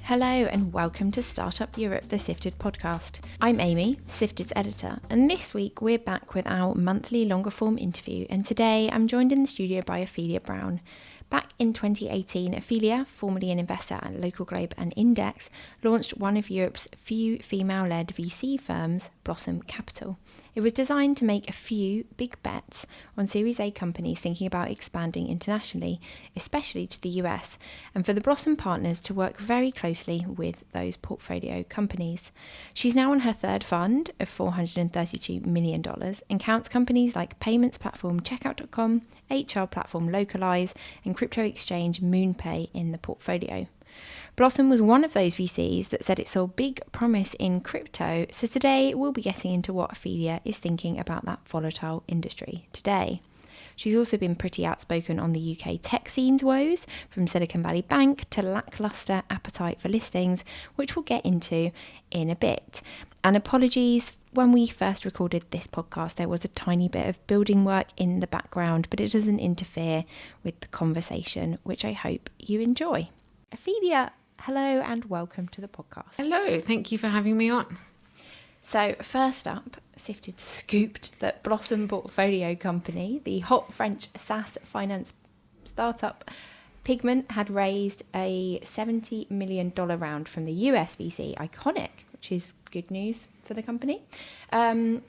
Hello and welcome to Startup Europe, the Sifted podcast. I'm Amy, Sifted's editor, and this week we're back with our monthly longer form interview, and today I'm joined in the studio by Ophelia Brown. Back in 2018, Ophelia, formerly an investor at Localyze and Index, launched one of Europe's few female-led VC firms, Blossom Capital. It was designed to make a few big bets on Series A companies thinking about expanding internationally, especially to the US, and for the Blossom partners to work very closely with those portfolio companies. She's now on her third fund of $432 million and counts companies like payments platform Checkout.com, HR platform Localyze, and crypto exchange Moonpay in the portfolio. Blossom was one of those VCs that said it saw big promise in crypto, so today we'll be getting into what Ophelia is thinking about that volatile industry today. She's also been pretty outspoken on the UK tech scene's woes, from Silicon Valley Bank to lackluster appetite for listings, which we'll get into in a bit. And apologies, when we first recorded this podcast, there was a tiny bit of building work in the background, but it doesn't interfere with the conversation, which I hope you enjoy. Ophelia, hello and welcome to the podcast. Hello, thank you for having me on. So first up, Sifted scooped that Blossom portfolio company, the hot French SaaS finance startup Pigment, had raised a $70 million round from the US VC Iconic, which is good news for the company. Do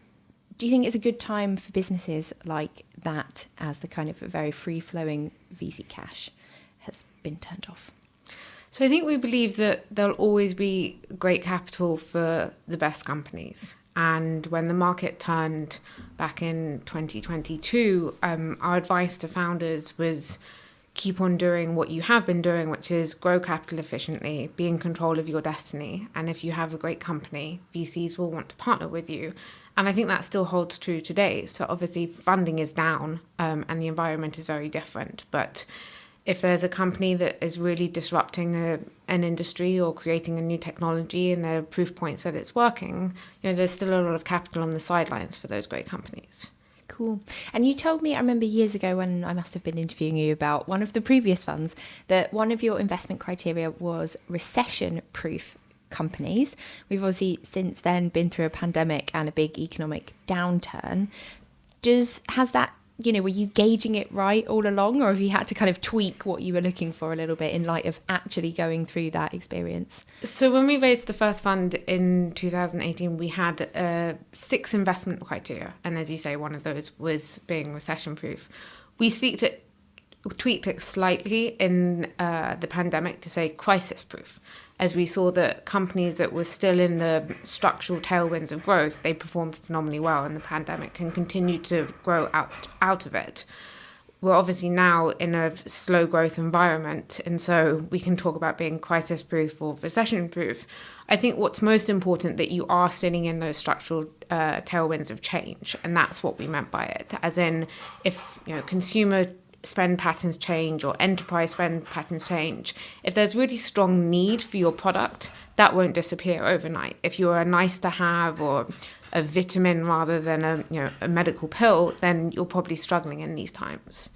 you think it's a good time for businesses like that as the kind of very free-flowing VC cash has been turned off? So I think we believe that there'll always be great capital for the best companies. And when the market turned back in 2022, our advice to founders was keep on doing what you have been doing, which is grow capital efficiently, be in control of your destiny. And if you have a great company, VCs will want to partner with you. And I think that still holds true today. So obviously funding is down and the environment is very different. But if there's a company that is really disrupting an industry or creating a new technology and there are proof points that it's working, there's still a lot of capital on the sidelines for those great companies. Cool. And you told me, I remember years ago when I must have been interviewing you about one of the previous funds, that one of your investment criteria was recession-proof companies. We've obviously since then been through a pandemic and a big economic downturn. Has that, were you gauging it right all along, or have you had to kind of tweak what you were looking for a little bit in light of actually going through that experience? So when we raised the first fund in 2018, we had 6 investment criteria. And as you say, one of those was being recession-proof. We tweaked it slightly in the pandemic to say crisis-proof, as we saw that companies that were still in the structural tailwinds of growth, they performed phenomenally well in the pandemic and continued to grow out of it. We're obviously now in a slow growth environment, and so we can talk about being crisis-proof or recession-proof. I think what's most important that you are sitting in those structural tailwinds of change, and that's what we meant by it. As in, if consumer spend patterns change or enterprise spend patterns change, if there's really strong need for your product, that won't disappear overnight. If you're a nice to have or a vitamin rather than a medical pill, then you're probably struggling in these times.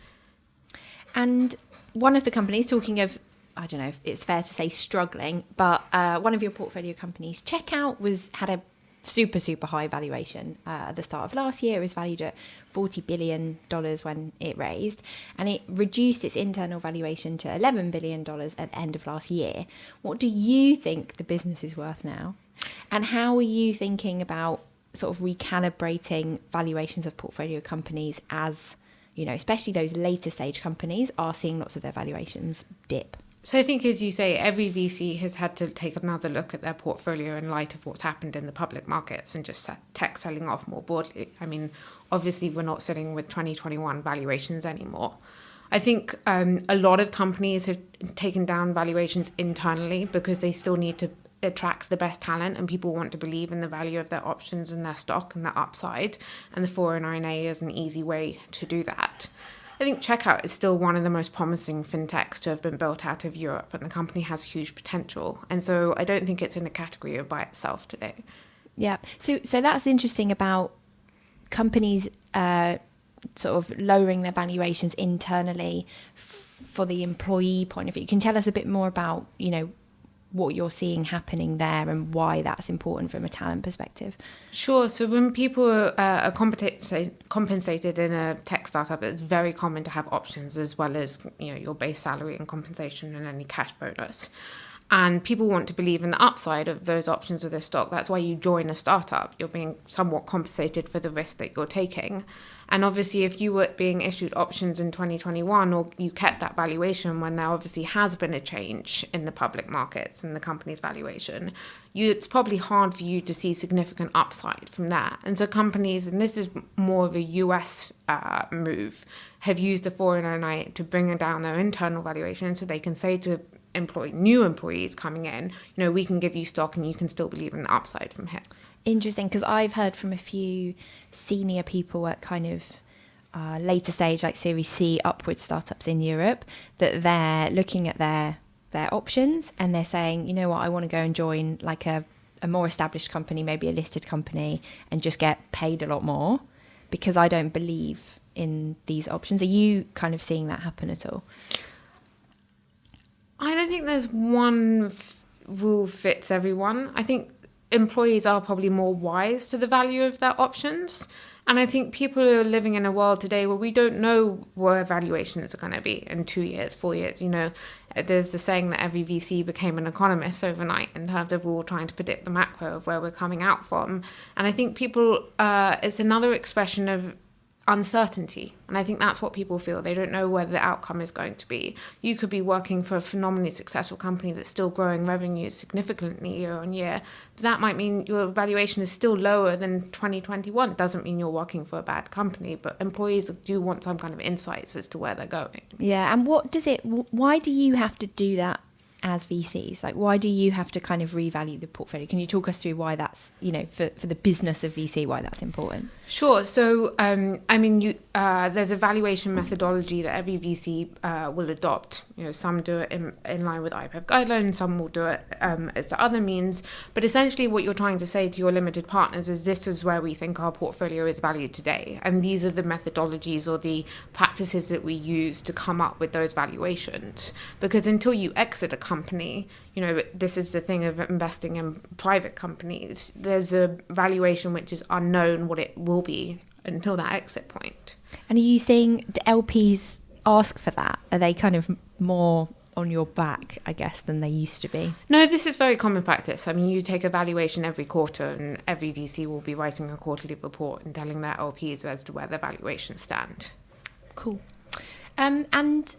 And one of the companies, talking of, I don't know if it's fair to say struggling, but one of your portfolio companies, Checkout, had a super high valuation. At the start of last year, it was valued at $40 billion when it raised, and it reduced its internal valuation to $11 billion at the end of last year. What do you think the business is worth now? And how are you thinking about sort of recalibrating valuations of portfolio companies as, especially those later stage companies are seeing lots of their valuations dip? So I think, as you say, every VC has had to take another look at their portfolio in light of what's happened in the public markets and just tech selling off more broadly. I mean, obviously, we're not sitting with 2021 valuations anymore. I think a lot of companies have taken down valuations internally because they still need to attract the best talent and people want to believe in the value of their options and their stock and their upside. And the 409A is an easy way to do that. I think Checkout is still one of the most promising fintechs to have been built out of Europe, and the company has huge potential. And so I don't think it's in a category by itself today. Yeah. So that's interesting about companies sort of lowering their valuations internally for the employee point of view. Can you tell us a bit more about, what you're seeing happening there and why that's important from a talent perspective. Sure. So when people are compensated in a tech startup, it's very common to have options as well as, your base salary and compensation and any cash bonus. And people want to believe in the upside of those options of their stock. That's why you join a startup. You're being somewhat compensated for the risk that you're taking. And obviously, if you were being issued options in 2021, or you kept that valuation when there obviously has been a change in the public markets and the company's valuation, it's probably hard for you to see significant upside from that. And so companies, and this is more of a US move, have used the 409 to bring down their internal valuation so they can say to new employees coming in, we can give you stock and you can still believe in the upside from here. Interesting, because I've heard from a few senior people at kind of later stage, like Series C upwards startups in Europe, that they're looking at their options and they're saying, you know what, I want to go and join like a more established company, maybe a listed company, and just get paid a lot more because I don't believe in these options. Are you kind of seeing that happen at all? I don't think there's one rule fits everyone. I think employees are probably more wise to the value of their options. And I think people are living in a world today where we don't know where valuations are going to be in 2 years, 4 years. There's the saying that every VC became an economist overnight in terms of we're all trying to predict the macro of where we're coming out from. And I think people, it's another expression of uncertainty, and I think that's what people feel. They don't know where the outcome is going to be. You could be working for a phenomenally successful company that's still growing revenues significantly year on year, but that might mean your valuation is still lower than 2021. It doesn't mean you're working for a bad company, but employees do want some kind of insights as to where they're going. Yeah, and why do you have to do that as VCs? Like, why do you have to kind of revalue the portfolio? Can you talk us through why that's, for the business of VC, why that's important? Sure. So, there's a valuation methodology that every VC will adopt. Some do it in line with IPEV guidelines, some will do it as to other means. But essentially what you're trying to say to your limited partners is this is where we think our portfolio is valued today. And these are the methodologies or the practices that we use to come up with those valuations. Because until you exit a company, this is the thing of investing in private companies. There's a valuation which is unknown what it will be until that exit point. And are you seeing, do LPs ask for that? Are they kind of more on your back, I guess, than they used to be? No, this is very common practice. You take a valuation every quarter and every VC will be writing a quarterly report and telling their LPs as to where their valuations stand. Cool. And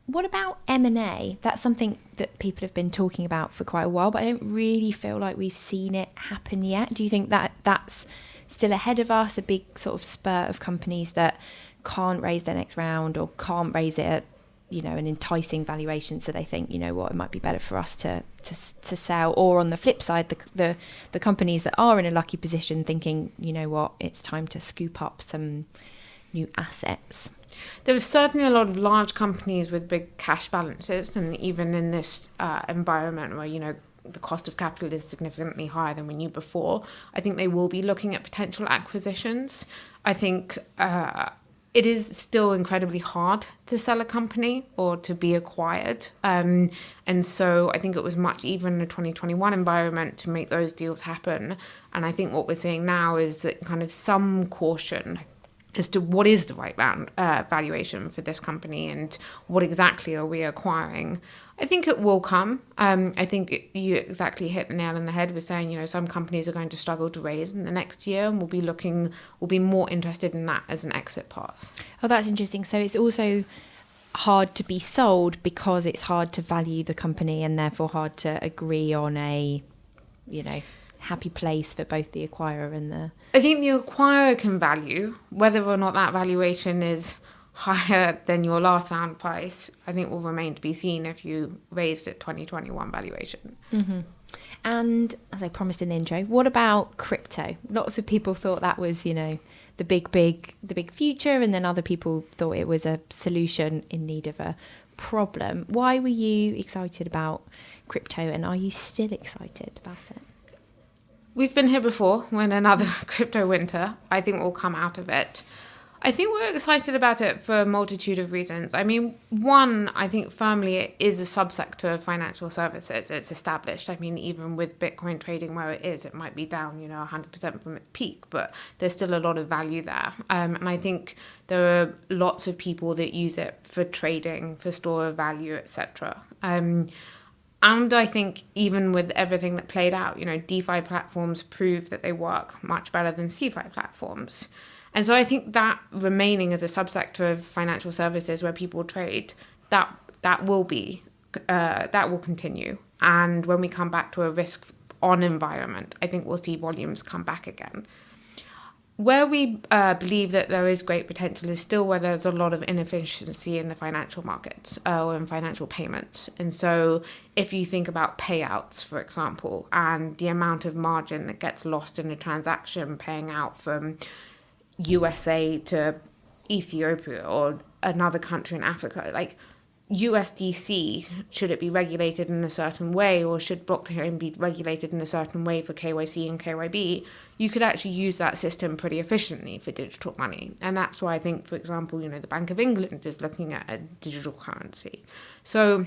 what about M&A? That's something that people have been talking about for quite a while, but I don't really feel like we've seen it happen yet. Do you think that that's still ahead of us, a big sort of spurt of companies that can't raise their next round or can't raise it at, an enticing valuation, so they think, it might be better for us to sell? Or on the flip side, the companies that are in a lucky position thinking, it's time to scoop up some new assets? There are certainly a lot of large companies with big cash balances, and even in this environment where, the cost of capital is significantly higher than we knew before, I think they will be looking at potential acquisitions. I think it is still incredibly hard to sell a company or to be acquired. And so I think it was much even in the 2021 environment to make those deals happen. And I think what we're seeing now is that kind of some caution as to what is the right valuation for this company and what exactly are we acquiring. I think it will come. I think you exactly hit the nail on the head with saying, some companies are going to struggle to raise in the next year, and we'll be more interested in that as an exit path. Oh, that's interesting. So it's also hard to be sold because it's hard to value the company and therefore hard to agree on a, happy place for both the acquirer and the... I think the acquirer can value whether or not that valuation is higher than your last round price. I think will remain to be seen if you raised at 2021 valuation. Mm-hmm. And as I promised in the intro, what about crypto? Lots of people thought that was, the big future, and then other people thought it was a solution in need of a problem. Why were you excited about crypto, and are you still excited about it? We've been here before when another crypto winter. I think we'll come out of it. I think we're excited about it for a multitude of reasons. I mean, one, I think firmly it is a subsector of financial services. It's established. I mean, even with Bitcoin trading where it is, it might be down, 100% from its peak, but there's still a lot of value there. And I think there are lots of people that use it for trading, for store of value, etc. And I think even with everything that played out, DeFi platforms prove that they work much better than CeFi platforms. And so I think that remaining as a subsector of financial services where people trade, that will continue. And when we come back to a risk on environment, I think we'll see volumes come back again. Where we believe that there is great potential is still where there's a lot of inefficiency in the financial markets or in financial payments. And so if you think about payouts, for example, and the amount of margin that gets lost in a transaction paying out from USA to Ethiopia or another country in Africa, like USDC, should it be regulated in a certain way, or should blockchain be regulated in a certain way for KYC and KYB? You could actually use that system pretty efficiently for digital money. And that's why I think, for example, the Bank of England is looking at a digital currency. So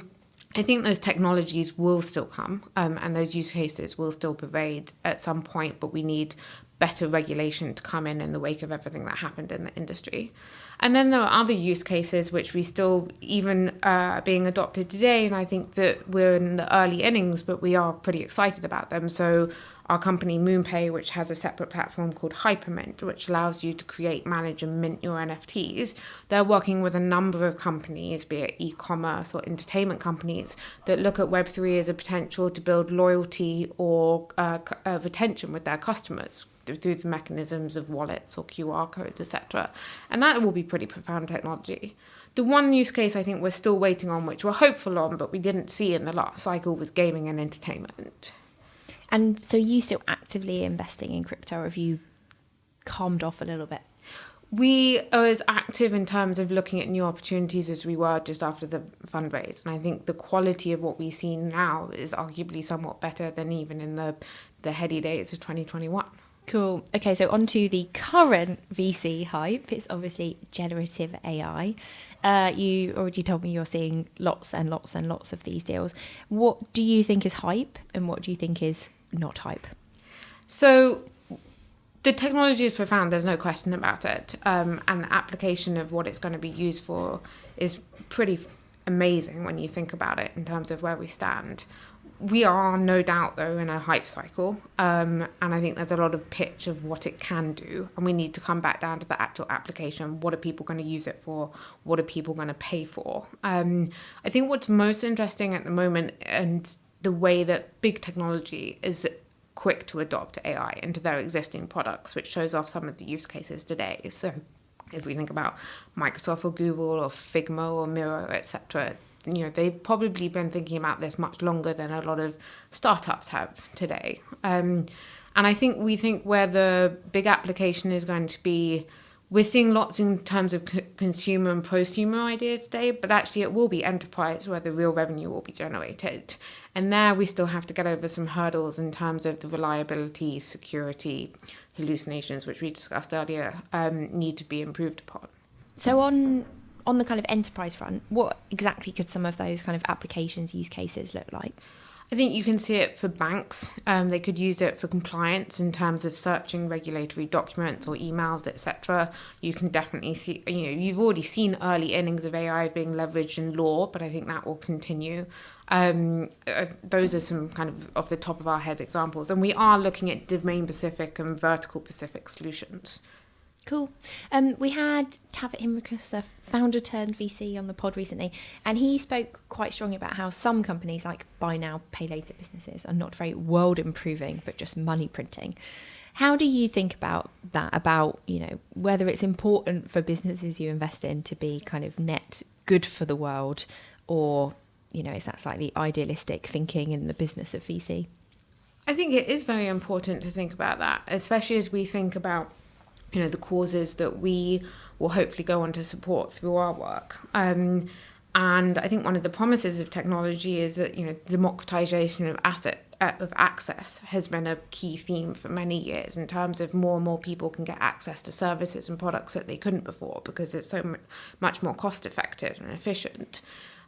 I think those technologies will still come, and those use cases will still pervade at some point, but we need better regulation to come in the wake of everything that happened in the industry. And then there are other use cases which we still even being adopted today, and I think that we're in the early innings, but we are pretty excited about them. So our company Moonpay, which has a separate platform called Hypermint, which allows you to create, manage and mint your NFTs, they're working with a number of companies, be it e-commerce or entertainment companies, that look at Web3 as a potential to build loyalty or retention with their customers through the mechanisms of wallets or QR codes, etc. And that will be pretty profound technology. The one use case I think we're still waiting on, which we're hopeful on, but we didn't see in the last cycle, was gaming and entertainment. And so you still actively investing in crypto, or have you calmed off a little bit? We are as active in terms of looking at new opportunities as we were just after the fundraise. And I think the quality of what we see now is arguably somewhat better than even in the heady days of 2021. Cool. Okay, so on to the current VC hype. It's obviously generative AI. You already told me you're seeing lots and lots and lots of these deals. What do you think is hype and what do you think is not hype? So the technology is profound, there's no question about it. And the application of what it's going to be used for is pretty amazing when you think about it in terms of where we stand. We are no doubt, though, in a hype cycle, and I think there's a lot of pitch of what it can do, and we need to come back down to the actual application. What are people going to use it for? What are people going to pay for? I think what's most interesting at the moment, and the way that big technology is quick to adopt AI into their existing products, which shows off some of the use cases today. So if we think about Microsoft or Google or Figma or Miro, etc., they've probably been thinking about this much longer than a lot of startups have today. And I think we think where the big application is going to be, we're seeing lots in terms of consumer and prosumer ideas today, but actually it will be enterprise where the real revenue will be generated. And there we still have to get over some hurdles in terms of the reliability, security, hallucinations, which we discussed earlier, need to be improved upon. So on the kind of enterprise front, what exactly could some of those kind of applications, use cases look like? I think you can see it for banks. They could use it for compliance in terms of searching regulatory documents or emails, etc. You can definitely see, you've already seen early innings of AI being leveraged in law, but I think that will continue. Those are some kind of off the top of our head examples. And we are looking at domain-specific and vertical-specific solutions. Cool. We had Tavit Himrikus, a founder turned VC, on the pod recently, and he spoke quite strongly about how some companies, like buy now, pay later businesses, are not very world improving, but just money printing. How do you think about that, about, whether it's important for businesses you invest in to be kind of net good for the world, or, is that slightly idealistic thinking in the business of VC? I think it is very important to think about that, especially as we think about the causes that we will hopefully go on to support through our work. And I think one of the promises of technology is that, democratization of of access has been a key theme for many years, in terms of more and more people can get access to services and products that they couldn't before because it's so much more cost effective and efficient.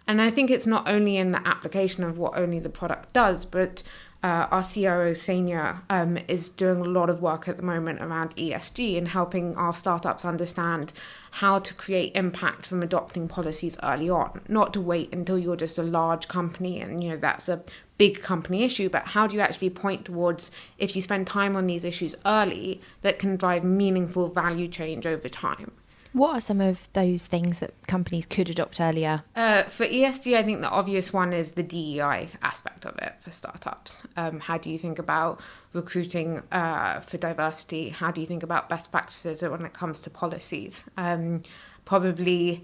And I think it's not only in the application of what only the product does, but our CRO senior is doing a lot of work at the moment around ESG and helping our startups understand how to create impact from adopting policies early on, not to wait until you're just a large company and that's a big company issue, but how do you actually point towards, if you spend time on these issues early, that can drive meaningful value change over time. What are some of those things that companies could adopt earlier? For ESG, I think the obvious one is the DEI aspect of it for startups. How do you think about recruiting for diversity? How do you think about best practices when it comes to policies? Probably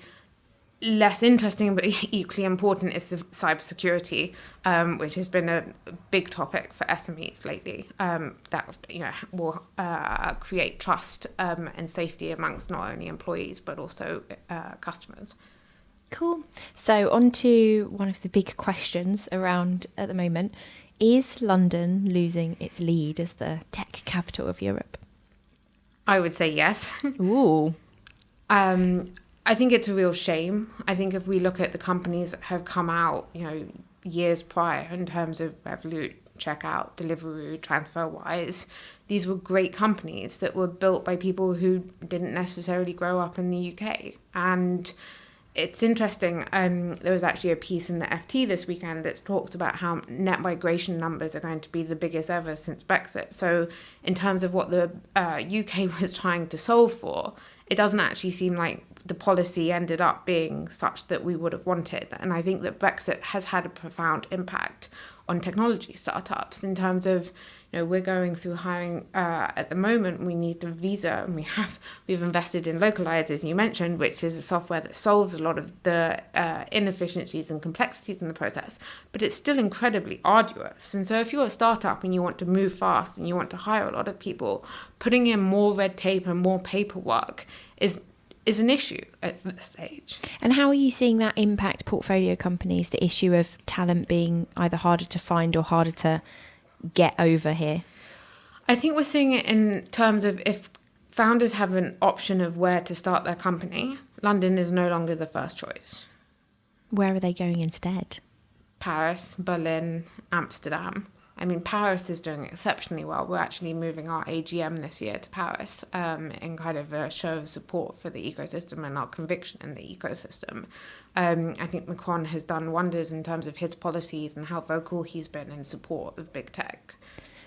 less interesting but equally important is the cybersecurity, which has been a big topic for SMEs lately. That will create trust and safety amongst not only employees but also customers. Cool. So on to one of the big questions around at the moment. Is London losing its lead as the tech capital of Europe? I would say yes. Ooh. I think it's a real shame. I think if we look at the companies that have come out, years prior in terms of Revolut, Checkout, Deliveroo, TransferWise, these were great companies that were built by people who didn't necessarily grow up in the UK. And it's interesting, there was actually a piece in the FT this weekend that talks about how net migration numbers are going to be the biggest ever since Brexit. So in terms of what the UK was trying to solve for, it doesn't actually seem like the policy ended up being such that we would have wanted. And I think that Brexit has had a profound impact on technology startups in terms of, we're going through hiring at the moment. We need a visa, and we've invested in Localyze, as you mentioned, which is a software that solves a lot of the inefficiencies and complexities in the process, but it's still incredibly arduous. And so if you're a startup and you want to move fast and you want to hire a lot of people, putting in more red tape and more paperwork is an issue at this stage. And how are you seeing that impact portfolio companies, the issue of talent being either harder to find or harder to get over here? I think we're seeing it in terms of if founders have an option of where to start their company, London is no longer the first choice. Where are they going instead? Paris, Berlin, Amsterdam. I mean, Paris is doing exceptionally well. We're actually moving our AGM this year to Paris in kind of a show of support for the ecosystem and our conviction in the ecosystem. I think Macron has done wonders in terms of his policies and how vocal he's been in support of big tech.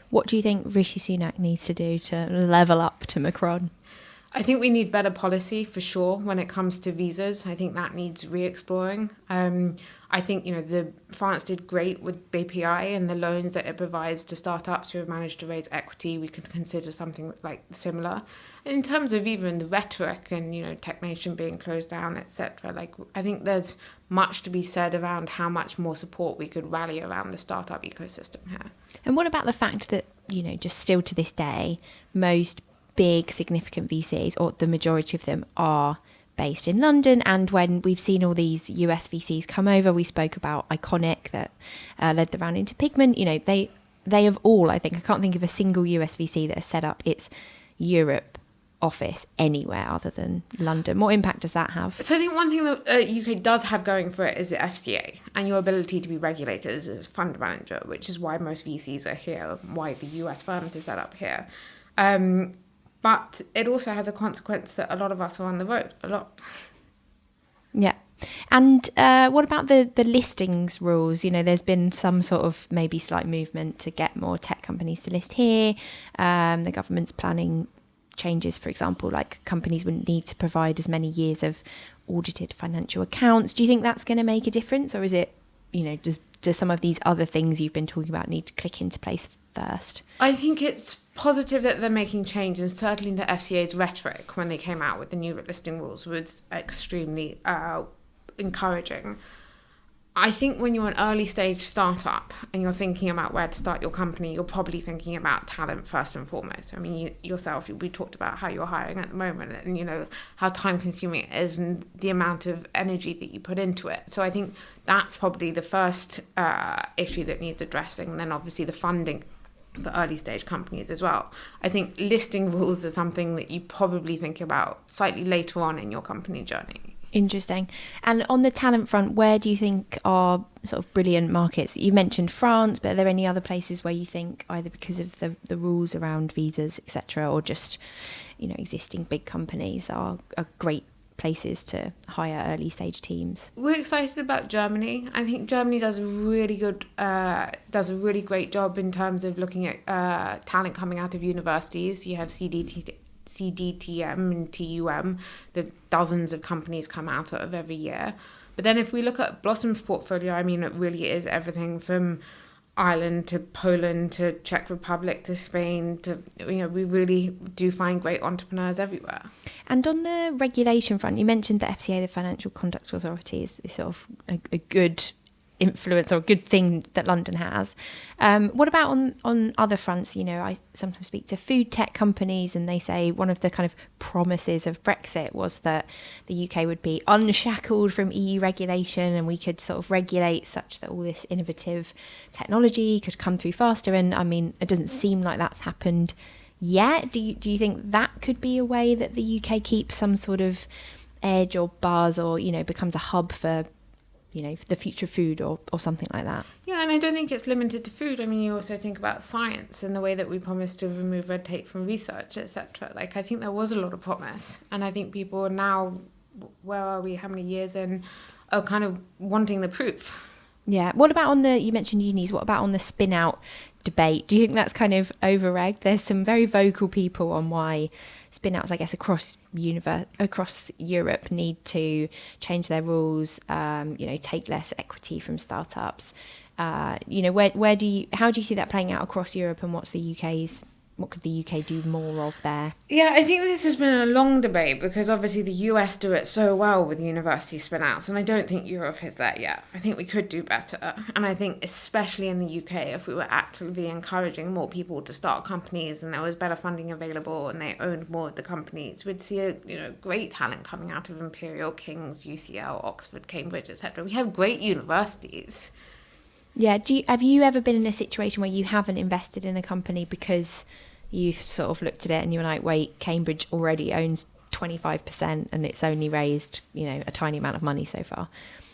What do you think Rishi Sunak needs to do to level up to Macron? I think we need better policy for sure when it comes to visas. I think that needs re-exploring. I think, France did great with BPI and the loans that it provides to startups who have managed to raise equity. We could consider something like similar. And in terms of even the rhetoric and, Tech Nation being closed down, etc., I think there's much to be said around how much more support we could rally around the startup ecosystem here. And what about the fact that, just still to this day, most big significant VCs, or the majority of them, are based in London? And when we've seen all these US VCs come over, we spoke about Iconic that led the round into Pigment, they have all, I can't think of a single US VC that has set up its Europe office anywhere other than London. What impact does that have? So I think one thing that UK does have going for it is the FCA, and your ability to be regulated as a fund manager, which is why most VCs are here, why the US firms are set up here. But it also has a consequence that a lot of us are on the road a lot. Yeah. And what about the listings rules? There's been some sort of maybe slight movement to get more tech companies to list here. The government's planning changes, for example, like companies wouldn't need to provide as many years of audited financial accounts. Do you think that's going to make a difference? Or is it, does some of these other things you've been talking about need to click into place first? I think it's positive that they're making change, and certainly the FCA's rhetoric when they came out with the new listing rules was extremely encouraging. I think when you're an early stage startup and you're thinking about where to start your company, you're probably thinking about talent first and foremost. I mean, yourself, we talked about how you're hiring at the moment and, you know, how time consuming it is and the amount of energy that you put into it. So I think that's probably the first issue that needs addressing. And then obviously the funding for early stage companies as well. I think listing rules are something that you probably think about slightly later on in your company journey. Interesting. And on the talent front, where do you think are sort of brilliant markets? You mentioned France, but are there any other places where you think either because of the rules around visas, etc., or just, you know, existing big companies are great places to hire early stage teams? We're excited about Germany. I think Germany does a really great job in terms of looking at talent coming out of universities. You have CDTM and TUM, the dozens of companies come out of every year. But then if we look at Blossom's portfolio, I mean, it really is everything from Ireland to Poland to Czech Republic to Spain to, you know, we really do find great entrepreneurs everywhere. And on the regulation front, you mentioned the FCA, the Financial Conduct Authority, is sort of a good influence or a good thing that London has. What about on other fronts? You know, I sometimes speak to food tech companies and they say one of the kind of promises of Brexit was that the UK would be unshackled from EU regulation and we could sort of regulate such that all this innovative technology could come through faster. And I mean, it doesn't seem like that's happened yet. Do you think that could be a way that the UK keeps some sort of edge or buzz or, you know, becomes a hub for, you know, the future of food or something like that? Yeah, and I don't think it's limited to food. I mean, you also think about science and the way that we promised to remove red tape from research, etc. Like, I think there was a lot of promise. And I think people are now, where are we, how many years in, are kind of wanting the proof. Yeah. What about you mentioned unis, what about on the spin out debate? Do you think that's kind of over-egged? There's some very vocal people on why spin-outs, I guess, across Europe need to change their rules, you know, take less equity from startups. You know, how do you see that playing out across Europe, and what could the UK do more of there? Yeah, I think this has been a long debate because obviously the US do it so well with university spin-outs, and I don't think Europe is there yet. I think we could do better, and I think especially in the UK, if we were actively encouraging more people to start companies and there was better funding available and they owned more of the companies, we'd see great talent coming out of Imperial, King's, UCL, Oxford, Cambridge, etc. We have great universities. Yeah. Have you ever been in a situation where you haven't invested in a company because you sort of looked at it and you were like, wait, Cambridge already owns 25% and it's only raised, you know, a tiny amount of money so far?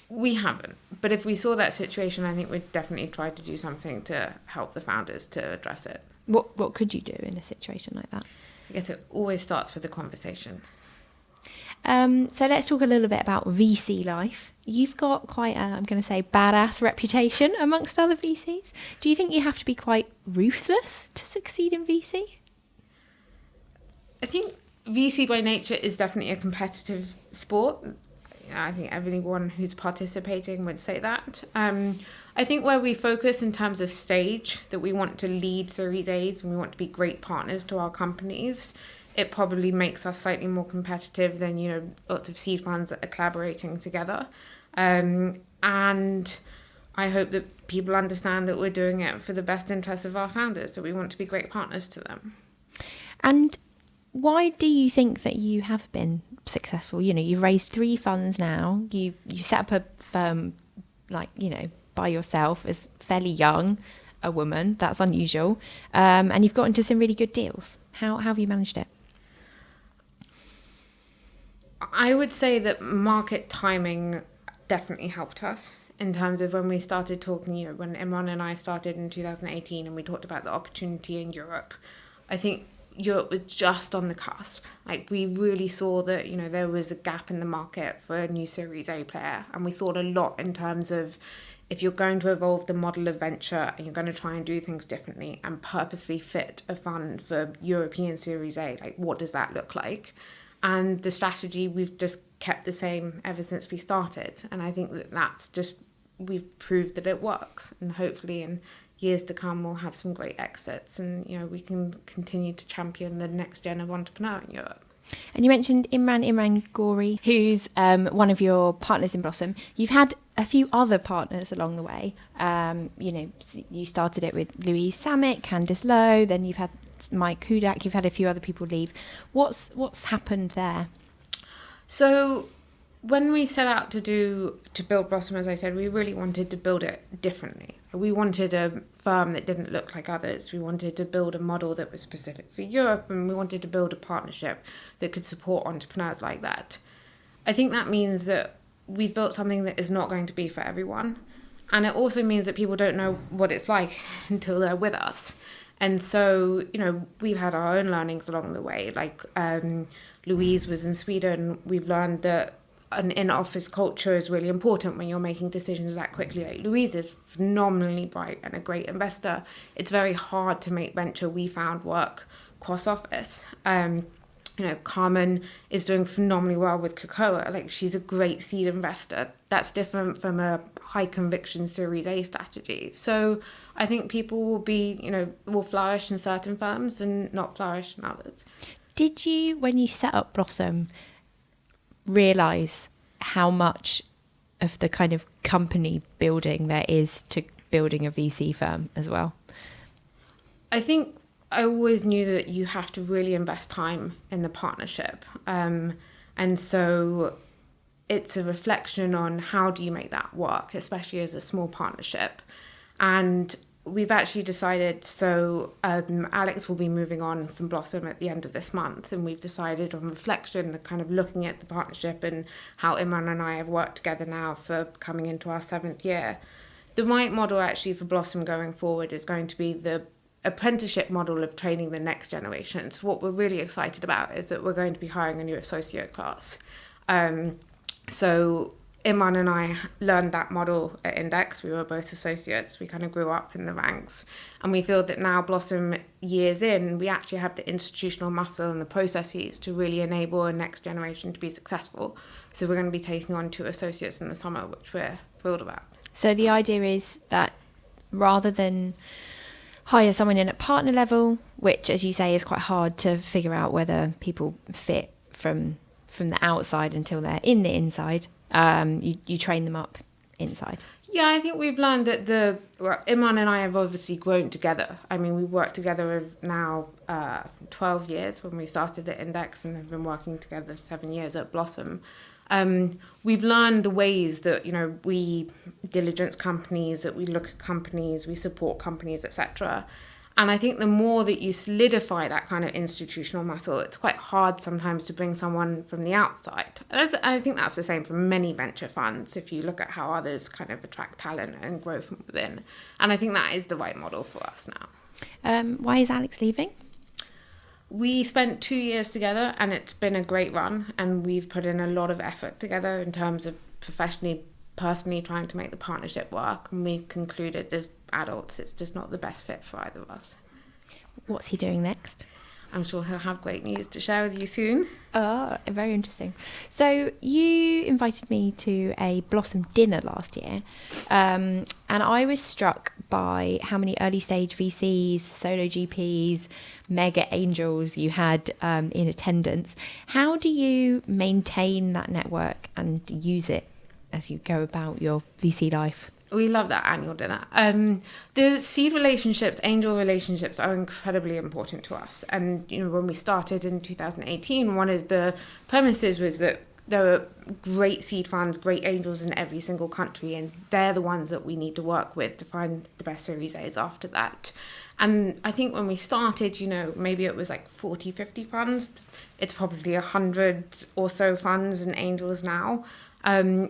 We haven't. But if we saw that situation, I think we'd definitely try to do something to help the founders to address it. What could you do in a situation like that? I guess it always starts with a conversation. So let's talk a little bit about VC life. You've got quite a, I'm going to say, badass reputation amongst other VCs. Do you think you have to be quite ruthless to succeed in VC? I think VC by nature is definitely a competitive sport. I think everyone who's participating would say that. I think where we focus in terms of stage, that we want to lead Series A's and we want to be great partners to our companies, it probably makes us slightly more competitive than, you know, lots of seed funds that are collaborating together. And I hope that people understand that we're doing it for the best interests of our founders, so we want to be great partners to them. And why do you think that you have been successful? You know, you've raised 3 funds now. You set up a firm, like, you know, by yourself as fairly young, a woman. That's unusual. And you've got into some really good deals. How have you managed it? I would say that market timing definitely helped us in terms of when we started talking, you know, when Imran and I started in 2018 and we talked about the opportunity in Europe. I think Europe was just on the cusp. Like, we really saw that, you know, there was a gap in the market for a new Series A player. And we thought a lot in terms of, if you're going to evolve the model of venture and you're going to try and do things differently and purposely fit a fund for European Series A, like, what does that look like? And the strategy, we've just kept the same ever since we started. And I think we've proved that it works. And hopefully in years to come, we'll have some great exits and, you know, we can continue to champion the next gen of entrepreneur in Europe. And you mentioned Imran Gori, who's one of your partners in Blossom. You've had a few other partners along the way. You started it with Louise Sammick, Candice Lowe, then you've had Mike Hudak, you've had a few other people leave. What's happened there? So when we set out to build Blossom, as I said, we really wanted to build it differently. We wanted a firm that didn't look like others. We wanted to build a model that was specific for Europe, and we wanted to build a partnership that could support entrepreneurs like that. I think that means that we've built something that is not going to be for everyone. And it also means that people don't know what it's like until they're with us. And so, we've had our own learnings along the way. Like Louise was in Sweden. We've learned that an in-office culture is really important when you're making decisions that quickly. Like Louise is phenomenally bright and a great investor. It's very hard to make venture, we found, work cross-office. Carmen is doing phenomenally well with Cocoa. Like, she's a great seed investor. That's different from a high conviction Series A strategy. So I think people will flourish in certain firms and not flourish in others. Did you, when you set up Blossom, realise how much of the kind of company building there is to building a VC firm as well? I think I always knew that you have to really invest time in the partnership. And so it's a reflection on how do you make that work, especially as a small partnership. And we've actually decided, Alex will be moving on from Blossom at the end of this month, and we've decided on reflection, kind of looking at the partnership and how Imran and I have worked together now for coming into our 7th year. The right model actually for Blossom going forward is going to be the apprenticeship model of training the next generation. So what we're really excited about is that we're going to be hiring a new associate class. So Imran and I learned that model at Index. We were both associates. We kind of grew up in the ranks. And we feel that now, Blossom years in, we actually have the institutional muscle and the processes to really enable a next generation to be successful. So we're going to be taking on 2 associates in the summer, which we're thrilled about. So the idea is that rather than hire someone in at partner level, which, as you say, is quite hard to figure out whether people fit from the outside until they're in the inside, you train them up inside. Yeah, I think we've learned that Imran and I have obviously grown together. I mean, we worked together now 12 years when we started at Index, and have been working together 7 years at Blossom. We've learned the ways that, we diligence companies, that we look at companies, we support companies, etc. And I think the more that you solidify that kind of institutional muscle, it's quite hard sometimes to bring someone from the outside. I think that's the same for many venture funds, if you look at how others kind of attract talent and grow from within. And I think that is the right model for us now. Why is Alex leaving? We spent 2 years together, and it's been a great run, and we've put in a lot of effort together in terms of professionally, personally trying to make the partnership work, and we concluded as adults it's just not the best fit for either of us. What's he doing next? I'm sure he'll have great news to share with you soon. Oh, very interesting. So you invited me to a Blossom dinner last year, and I was struck by how many early stage VCs, solo GPs, mega angels you had in attendance. How do you maintain that network and use it as you go about your VC life? We love that annual dinner. The seed relationships, angel relationships are incredibly important to us. And, when we started in 2018, one of the premises was that there are great seed funds, great angels in every single country, and they're the ones that we need to work with to find the best Series A's after that. And I think when we started, maybe it was like 40, 50 funds. It's probably 100 or so funds and angels now.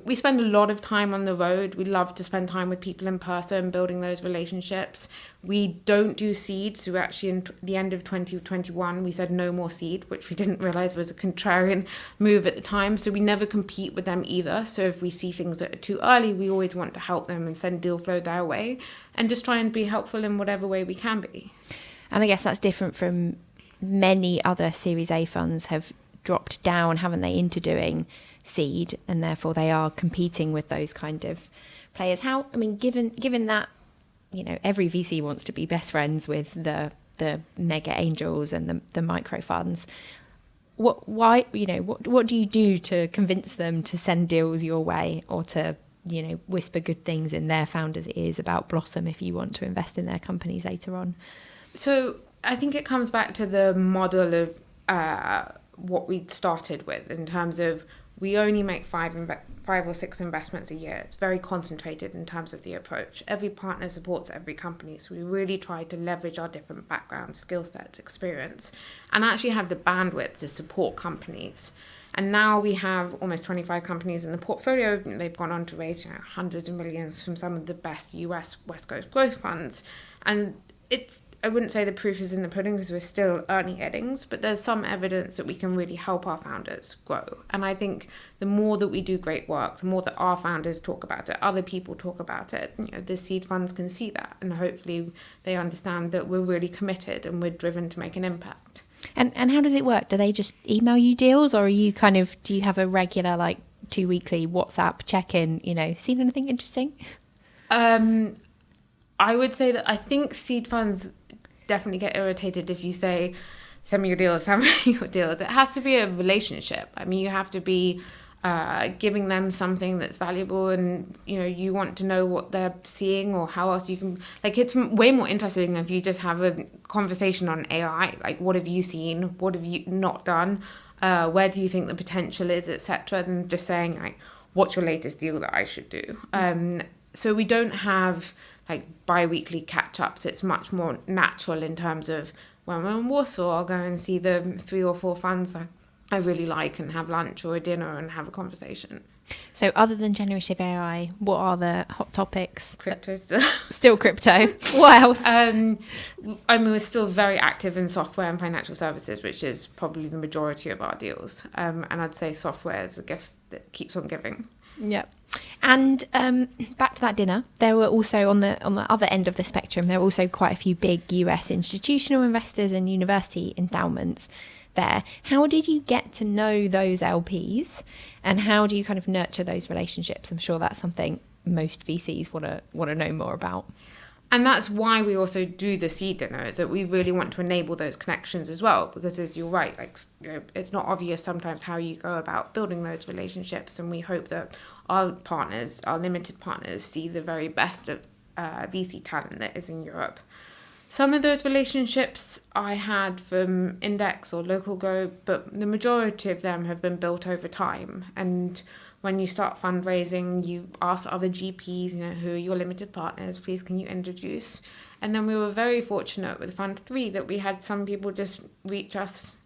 We spend a lot of time on the road. We love to spend time with people in person, building those relationships. We don't do seed. So actually in the end of 2021, we said no more seed, which we didn't realize was a contrarian move at the time. So we never compete with them either. So if we see things that are too early, we always want to help them and send deal flow their way and just try and be helpful in whatever way we can be. And I guess that's different from many other Series A funds have dropped down, haven't they, into doing seed, and therefore they are competing with those kind of players. Given that every VC wants to be best friends with the mega angels and the micro funds, what do you do to convince them to send deals your way or to whisper good things in their founders' ears about Blossom if you want to invest in their companies later on? So I think it comes back to the model of what we started with, in terms of we only make five or six investments a year. It's very concentrated in terms of the approach. Every partner supports every company, so we really try to leverage our different backgrounds, skill sets, experience, and actually have the bandwidth to support companies. And now we have almost 25 companies in the portfolio. They've gone on to raise hundreds of millions from some of the best US West Coast growth funds. And I wouldn't say the proof is in the pudding because we're still early innings, but there's some evidence that we can really help our founders grow. And I think the more that we do great work, the more that our founders talk about it, other people talk about it, the seed funds can see that. And hopefully they understand that we're really committed and we're driven to make an impact. And how does it work? Do they just email you deals, or are you do you have a regular 2-weekly WhatsApp check-in, seen anything interesting? I would say that I think seed funds definitely get irritated if you say, send me your deals, send me your deals. It has to be a relationship. I mean, you have to be giving them something that's valuable, and you want to know what they're seeing or how else you can, it's way more interesting if you just have a conversation on AI, what have you seen, what have you not done, where do you think the potential is, etc., than just saying what's your latest deal that I should do. So we don't have bi-weekly catch-ups. It's much more natural in terms of when we're in Warsaw, I'll go and see the 3 or 4 funds I really like and have lunch or a dinner and have a conversation. So other than generative AI, what are the hot topics? Crypto still crypto. What else? We're still very active in software and financial services, which is probably the majority of our deals. And I'd say software is a gift that keeps on giving. Yep. And back to that dinner, there were also on the other end of the spectrum, there were also quite a few big US institutional investors and university endowments there. How did you get to know those LPs, and how do you kind of nurture those relationships? I'm sure that's something most VCs want to know more about. And that's why we also do the seed dinner, is that we really want to enable those connections as well, because as you're right, it's not obvious sometimes how you go about building those relationships, and we hope that our partners, our limited partners, see the very best of VC talent that is in Europe. Some of those relationships I had from Index or Local Go, but the majority of them have been built over time. And when you start fundraising, you ask other GPs, who are your limited partners, please can you introduce? And then we were very fortunate with Fund 3 that we had some people just reach us,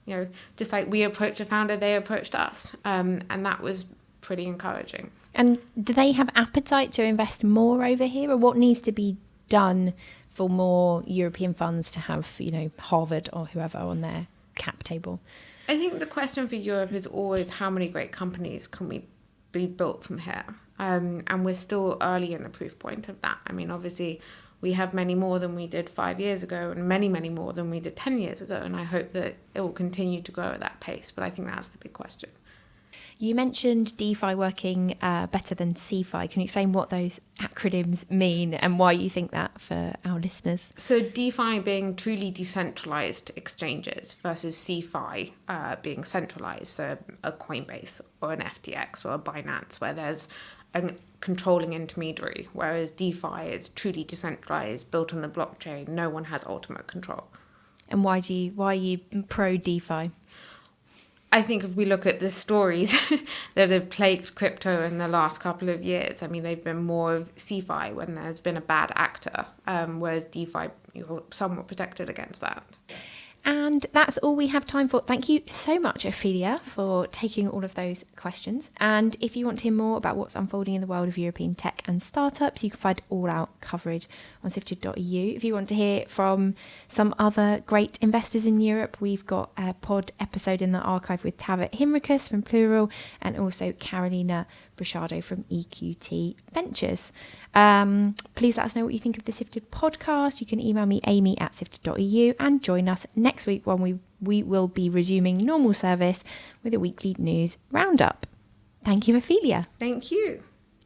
just like we approach a founder, they approached us. And that was pretty encouraging. And do they have appetite to invest more over here, or what needs to be done for more European funds to have, Harvard or whoever on their cap table? I think the question for Europe is always how many great companies can we be built from here? And we're still early in the proof point of that. I mean, obviously, we have many more than we did 5 years ago, and many, many more than we did 10 years ago. And I hope that it will continue to grow at that pace. But I think that's the big question. You mentioned DeFi working better than CeFi. Can you explain what those acronyms mean and why you think that for our listeners? So DeFi being truly decentralized exchanges versus CeFi being centralized, so a Coinbase or an FTX or a Binance, where there's a controlling intermediary, whereas DeFi is truly decentralized, built on the blockchain. No one has ultimate control. And why are you pro DeFi? I think if we look at the stories that have plagued crypto in the last couple of years, I mean, they've been more of CeFi when there's been a bad actor, whereas DeFi, you're somewhat protected against that. And that's all we have time for. Thank you so much, Ophelia, for taking all of those questions. And if you want to hear more about what's unfolding in the world of European tech and startups, you can find all our coverage on sifted.eu. If you want to hear from some other great investors in Europe, we've got a pod episode in the archive with Tavit Himrikus from Plural and also Carolina Brachado from EQT Ventures. Please let us know what you think of the Sifted podcast. You can email me, amy@sifted.eu, and join us next week when we will be resuming normal service with a weekly news roundup. Thank you, Ophelia. Thank you.